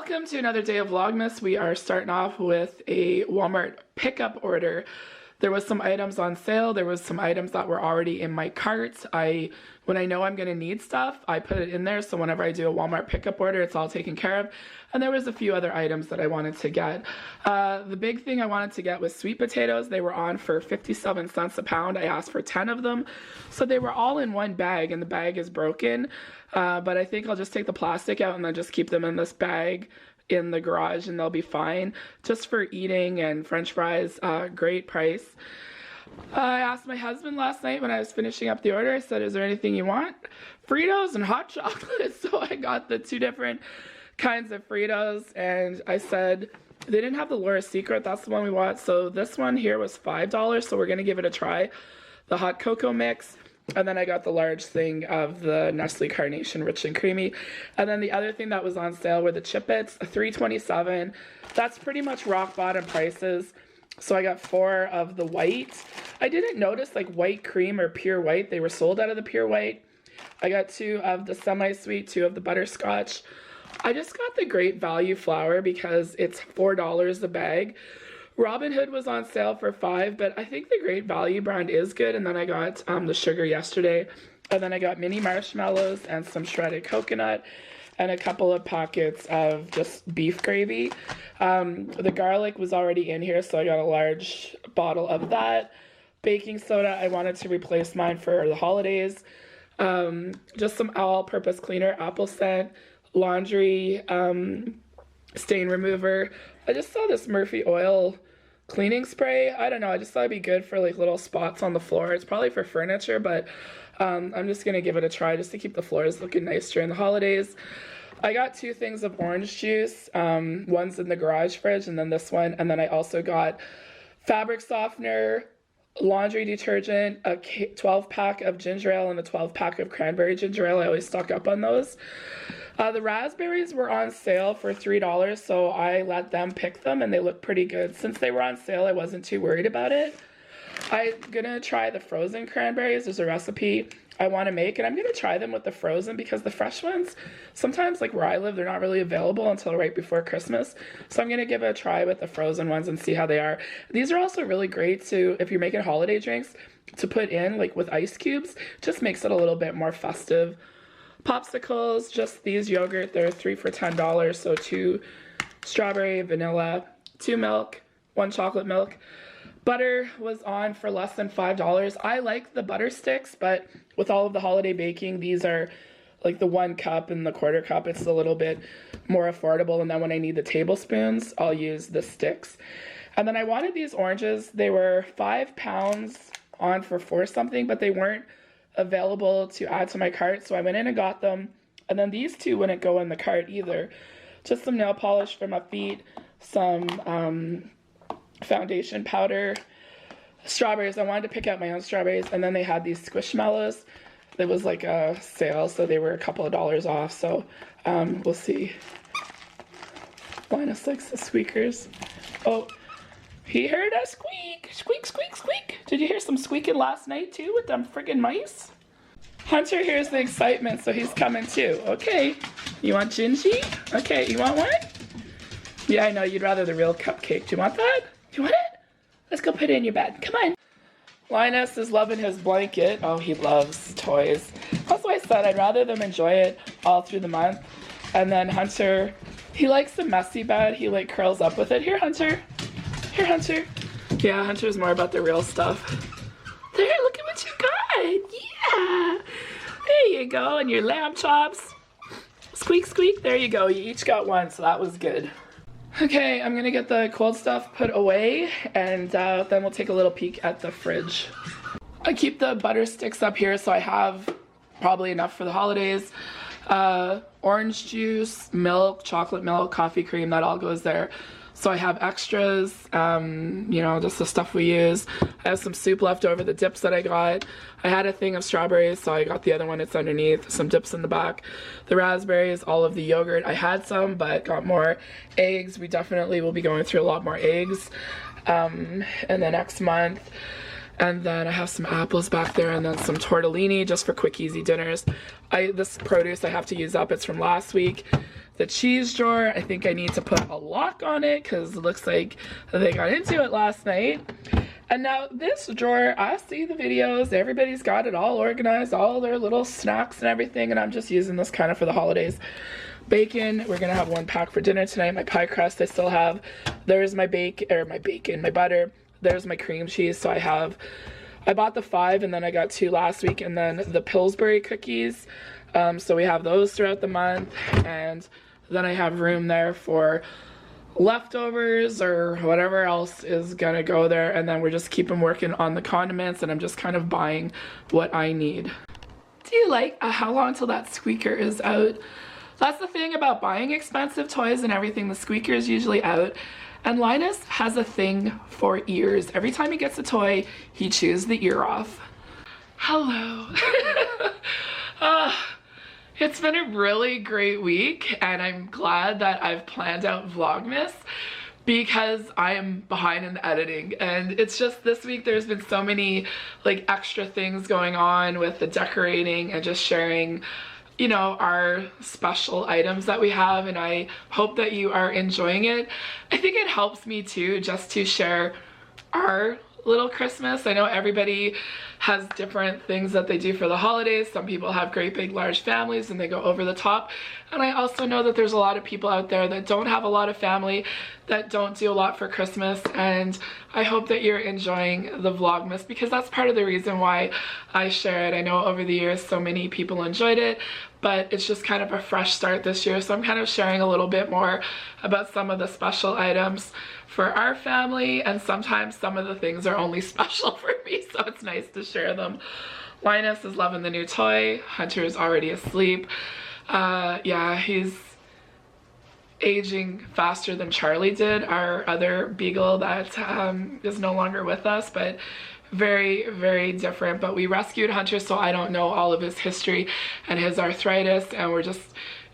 Welcome to another day of Vlogmas. We are starting off with a Walmart pickup order. There was some items on sale. There was some items that were already in my cart. When I know I'm going to need stuff, I put it in there. So whenever I do a Walmart pickup order, it's all taken care of. And there was a few other items that I wanted to get. The big thing I wanted to get was sweet potatoes. They were on for 57 cents a pound. I asked for 10 of them. So they were all in one bag and the bag is broken. But I think I'll just take the plastic out and then just keep them in this bag in the garage and they'll be fine. Just for eating and French fries, great price. I asked my husband last night when I was finishing up the order, I said, is there anything you want? Fritos and hot chocolate. So I got the two different kinds of Fritos and I said, they didn't have the Laura's Secret, that's the one we want. So this one here was $5, so we're gonna give it a try. The hot cocoa mix. And then I got the large thing of the Nestle Carnation Rich and Creamy. And then the other thing that was on sale were the Chip-Its, $3.27. That's pretty much rock bottom prices. So I got 4 of the white. I didn't notice like white cream or pure white. They were sold out of the pure white. I got 2 of the semi-sweet, 2 of the butterscotch. I just got the Great Value flour because it's $4 a bag. Robin Hood was on sale for $5, but I think the Great Value brand is good. And then I got the sugar yesterday. And then I got mini marshmallows and some shredded coconut and a couple of pockets of just beef gravy. The garlic was already in here, so I got a large bottle of that. Baking soda, I wanted to replace mine for the holidays. Just some all-purpose cleaner, apple scent, laundry, stain remover. I just saw this Murphy oil cleaning spray. I don't know, I just thought it'd be good for like little spots on the floor. It's probably for furniture, but I'm just gonna give it a try just to keep the floors looking nice during the holidays. I got 2 things of orange juice. One's in the garage fridge and then this one. And then I also got fabric softener, laundry detergent, a 12-pack of ginger ale and a 12-pack of cranberry ginger ale. I always stock up on those. The raspberries were on sale for $3, so I let them pick them and they look pretty good. Since they were on sale, I wasn't too worried about it. I'm gonna try the frozen cranberries. There's a recipe I want to make and I'm gonna try them with the frozen because the fresh ones, sometimes like where I live, they're not really available until right before Christmas. So I'm gonna give it a try with the frozen ones and see how they are. These are also really great to, if you're making holiday drinks, to put in like with ice cubes. Just makes it a little bit more festive. Popsicles, just these yogurt, they're 3 for $10, so 2 strawberry, vanilla, 2 milk, 1 chocolate milk. Butter was on for less than $5. I like the butter sticks, but with all of the holiday baking, these are like the 1 cup and the 1/4 cup. It's a little bit more affordable, and then when I need the tablespoons, I'll use the sticks. And then I wanted these oranges. They were 5 pounds on for 4 something, but they weren't available to add to my cart, so I went in and got them. And then these 2 wouldn't go in the cart either. Just some nail polish for my feet, some foundation powder, strawberries. I wanted to pick out my own strawberries, and then they had these Squishmallows. It was like a sale, so they were a couple of dollars off, so we'll see. Linus likes the squeakers. Oh, he heard a squeak! Squeak, squeak, squeak! Did you hear some squeaking last night too with them friggin' mice? Hunter hears the excitement, so he's coming too. Okay, you want Gingy? Okay, you want one? Yeah, I know, you'd rather the real cupcake. Do you want that? Do you want it? Let's go put it in your bed. Come on. Linus is loving his blanket. Oh, he loves toys. That's why I said I'd rather them enjoy it all through the month. And then Hunter, he likes the messy bed. He like curls up with it. Here, Hunter. Here, Hunter. Yeah, Hunter's more about the real stuff. There, look at what you got. Yeah. There you go. And your lamb chops. Squeak, squeak. There you go. You each got 1, so that was good. Okay, I'm gonna get the cold stuff put away and then we'll take a little peek at the fridge. I keep the butter sticks up here so I have probably enough for the holidays. Orange juice, milk, chocolate milk, coffee cream, that all goes there. So I have extras, you know, just the stuff we use. I have some soup left over, the dips that I got. I had a thing of strawberries, so I got the other one, it's underneath. Some dips in the back. The raspberries, all of the yogurt. I had some, but got more. Eggs, we definitely will be going through a lot more eggs in the next month. And then I have some apples back there, and then some tortellini just for quick, easy dinners. This produce I have to use up. It's from last week. The cheese drawer, I think I need to put a lock on it because it looks like they got into it last night. And now this drawer, I see the videos. Everybody's got it all organized, all their little snacks and everything. And I'm just using this kind of for the holidays. Bacon, we're gonna have 1 pack for dinner tonight. My pie crust I still have. There's my my butter. There's my cream cheese. So I bought the 5 and then I got 2 last week, and then the Pillsbury cookies. So we have those throughout the month, and then I have room there for leftovers or whatever else is gonna go there, and then we're just keeping working on the condiments, and I'm just kind of buying what I need. Do you like how long till that squeaker is out? That's the thing about buying expensive toys and everything, the squeaker is usually out. And Linus has a thing for ears. Every time he gets a toy, he chews the ear off. Hello. It's been a really great week, and I'm glad that I've planned out Vlogmas because I am behind in the editing. And it's just this week there's been so many like extra things going on with the decorating and just sharing, you know, our special items that we have, and I hope that you are enjoying it. I think it helps me too just to share our little Christmas. I know everybody has different things that they do for the holidays. Some people have great big large families and they go over the top, and I also know that there's a lot of people out there that don't have a lot of family, that don't do a lot for Christmas, and I hope that you're enjoying the Vlogmas because that's part of the reason why I share it. I know over the years so many people enjoyed it, but it's just kind of a fresh start this year, so I'm kind of sharing a little bit more about some of the special items for our family, and sometimes some of the things are only special for me, so it's nice to share them. Linus is loving the new toy. Hunter is already asleep. Yeah, he's aging faster than Charlie did, our other beagle that is no longer with us, but very, very different. But we rescued Hunter, so I don't know all of his history and his arthritis, and we're just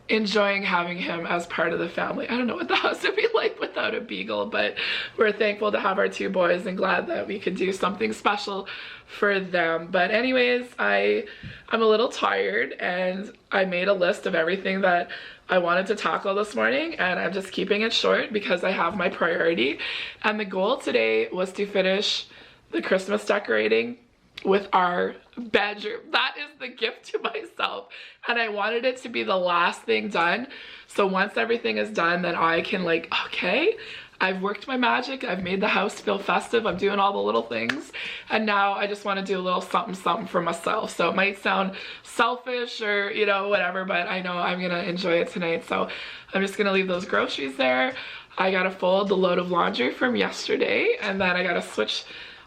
enjoying having him as part of the family. I don't know what the house would be like without a beagle, but we're thankful to have our 2 boys and glad that we could do something special for them. But anyways, I'm a little tired, and I made a list of everything that I wanted to tackle this morning, and I'm just keeping it short because I have my priority. And the goal today was to finish the Christmas decorating with our bedroom. That is the gift to myself, and I wanted it to be the last thing done, so once everything is done, then I can like, okay, I've worked my magic, I've made the house feel festive, I'm doing all the little things, and now I just want to do a little something something for myself. So it might sound selfish or, you know, whatever, but I know I'm gonna enjoy it tonight, so I'm just gonna leave those groceries there. I gotta fold the load of laundry from yesterday, and then I gotta switch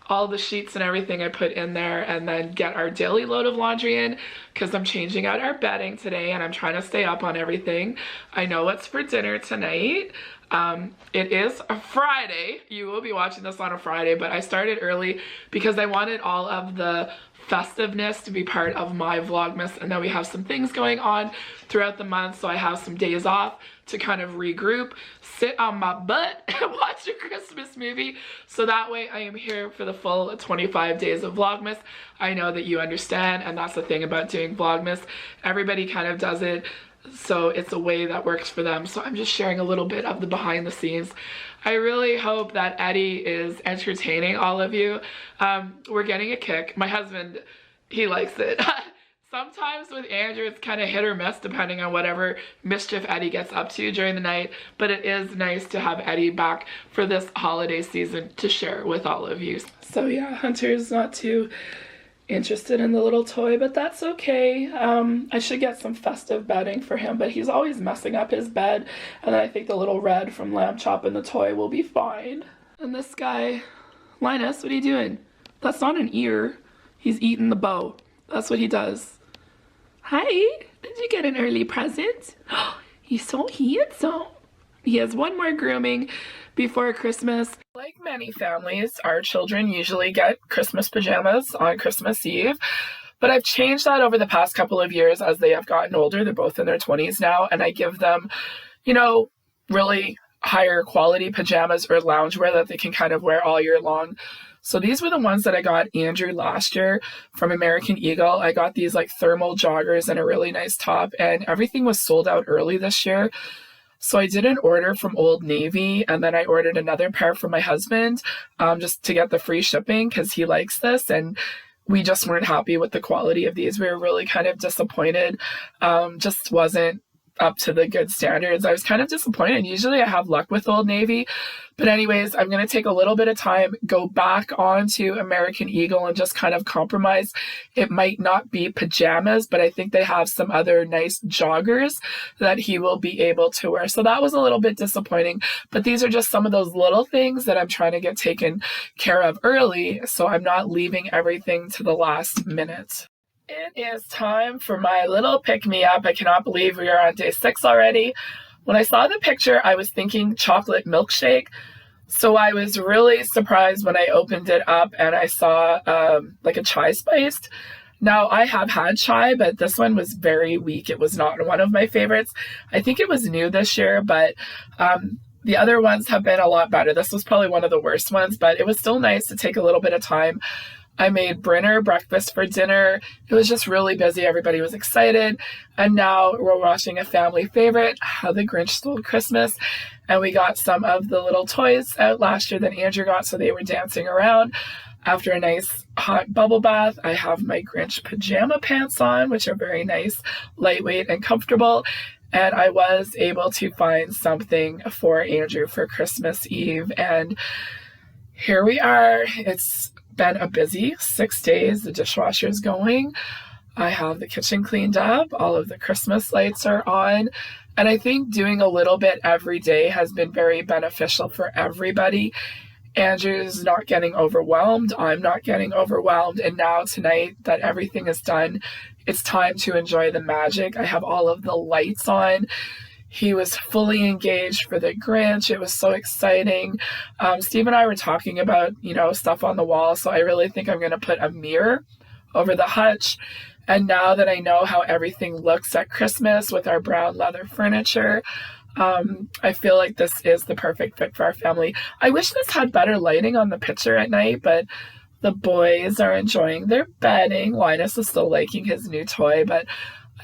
all the sheets and everything I put in there, and then get our daily load of laundry in because I'm changing out our bedding today, and I'm trying to stay up on everything. I know what's for dinner tonight. It is a Friday. You will be watching this on a Friday, but I started early because I wanted all of the festiveness to be part of my Vlogmas, and then we have some things going on throughout the month, so I have some days off to kind of regroup, sit on my butt and watch a Christmas movie, so that way I am here for the full 25 days of Vlogmas. I know that you understand, and that's the thing about doing Vlogmas. Everybody kind of does it, so it's a way that works for them, so I'm just sharing a little bit of the behind the scenes. I really hope that Eddie is entertaining all of you. We're getting a kick. My husband, he likes it. Sometimes with Andrew, it's kind of hit or miss depending on whatever mischief Eddie gets up to during the night, but it is nice to have Eddie back for this holiday season to share with all of you. So yeah, Hunter's not too interested in the little toy, but that's okay. I should get some festive bedding for him, but he's always messing up his bed, and I think the little red from Lamb Chop and the toy will be fine. And this guy, Linus, what are you doing? That's not an ear. He's eating the bow. That's what he does. Hi, did you get an early present? He's so handsome. He has one more grooming before Christmas. Like many families, our children usually get Christmas pajamas on Christmas Eve, but I've changed that over the past couple of years as they have gotten older. They're both in their 20s now, and I give them, you know, really higher quality pajamas or loungewear that they can kind of wear all year long So these were the ones that I got Andrew last year from American Eagle. I got these like thermal joggers and a really nice top, and everything was sold out early this year. So I did an order from Old Navy, and then I ordered another pair for my husband, just to get the free shipping because he likes this, and we just weren't happy with the quality of these. We were really kind of disappointed. Just wasn't up to the good standards. I was kind of disappointed. Usually I have luck with Old Navy. But anyways, I'm going to take a little bit of time, go back onto American Eagle and just kind of compromise. It might not be pajamas, but I think they have some other nice joggers that he will be able to wear. So that was a little bit disappointing. But these are just some of those little things that I'm trying to get taken care of early, so I'm not leaving everything to the last minute. It is time for my little pick-me-up. I cannot believe we are on day 6 already. When I saw the picture, I was thinking chocolate milkshake. So I was really surprised when I opened it up and I saw like a chai spiced. Now, I have had chai, but this one was very weak. It was not one of my favorites. I think it was new this year, but the other ones have been a lot better. This was probably one of the worst ones, but it was still nice to take a little bit of time. I made Brinner breakfast for dinner. It was just really busy. Everybody was excited. And now we're watching a family favorite, How the Grinch Stole Christmas. And we got some of the little toys out last year that Andrew got, so they were dancing around. After a nice hot bubble bath, I have my Grinch pajama pants on, which are very nice, lightweight and comfortable. And I was able to find something for Andrew for Christmas Eve. And here we are. It's been a busy 6 days. The dishwasher is going. I have the kitchen cleaned up. All of the Christmas lights are on. And I think doing a little bit every day has been very beneficial for everybody. Andrew's not getting overwhelmed. I'm not getting overwhelmed. And now tonight that everything is done, it's time to enjoy the magic. I have all of the lights on. He was fully engaged for the Grinch. It was so exciting. Steve and I were talking about, stuff on the wall. So I really think I'm going to put a mirror over the hutch. And now that I know how everything looks at Christmas with our brown leather furniture, I feel like this is the perfect fit for our family. I wish this had better lighting on the picture at night, but the boys are enjoying their bedding. Linus is still liking his new toy, but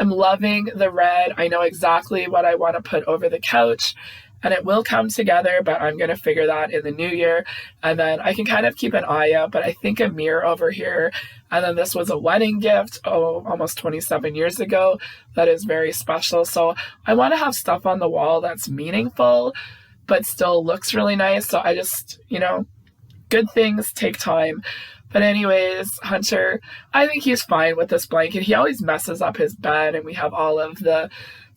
I'm loving the red. I know exactly what I want to put over the couch, and it will come together, but I'm going to figure that in the new year. And then I can kind of keep an eye out, but I think a mirror over here. And then this was a wedding gift, almost 27 years ago. That is very special. So I want to have stuff on the wall that's meaningful, but still looks really nice. So I just, good things take time. But anyways, Hunter, I think he's fine with this blanket. He always messes up his bed, and we have all of the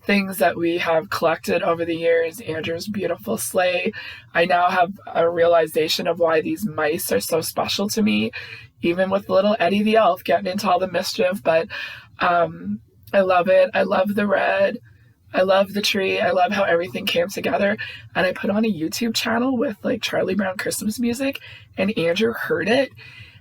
things that we have collected over the years. Andrew's beautiful sleigh. I now have a realization of why these mice are so special to me, even with little Eddie the elf getting into all the mischief. But I love it. I love the red. I love the tree. I love how everything came together. And I put on a YouTube channel with like Charlie Brown Christmas music, and Andrew heard it.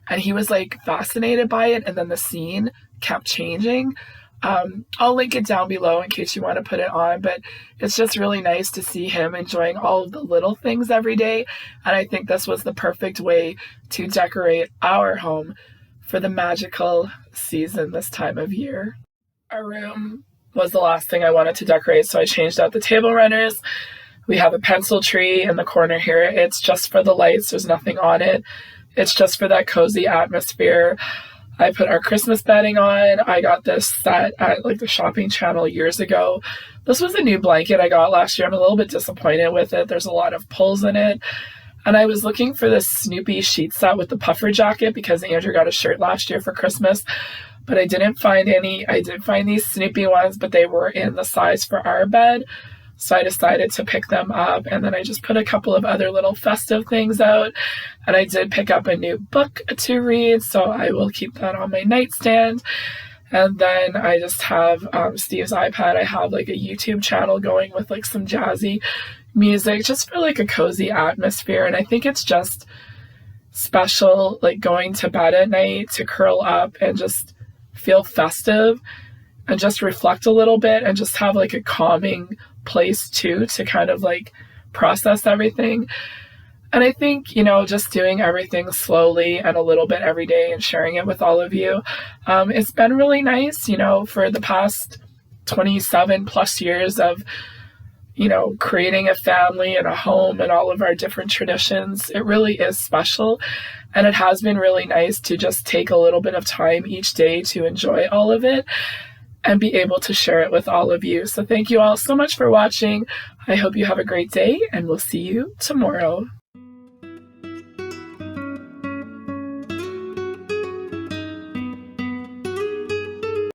And he was like fascinated by it. And then the scene kept changing. I'll link it down below in case you want to put it on. But it's just really nice to see him enjoying all of the little things every day. And I think this was the perfect way to decorate our home for the magical season this time of year. Our room was the last thing I wanted to decorate, so I changed out the table runners. We have a pencil tree in the corner here. It's just for the lights. There's nothing on it. It's just for that cozy atmosphere. I put our Christmas bedding on. I got this set at like the shopping channel years ago. This was a new blanket I got last year. I'm a little bit disappointed with it. There's a lot of pulls in it. And I was looking for this Snoopy sheet set with the puffer jacket because Andrew got a shirt last year for Christmas, but I didn't find any. I did find these Snoopy ones, but they were in the size for our bed. So I decided to pick them up, and then I just put a couple of other little festive things out, and I did pick up a new book to read, so I will keep that on my nightstand. And then I just have Steve's iPad. I have like a YouTube channel going with like some jazzy music just for like a cozy atmosphere, and I think it's just special like going to bed at night to curl up and just feel festive and just reflect a little bit and just have like a calming place too to kind of like process everything. And I think, you know, just doing everything slowly and a little bit every day and sharing it with all of you, it's been really nice, you know, for the past 27 plus years of, you know, creating a family and a home and all of our different traditions. It really is special. And it has been really nice to just take a little bit of time each day to enjoy all of it and be able to share it with all of you. So thank you all so much for watching. I hope you have a great day, and we'll see you tomorrow.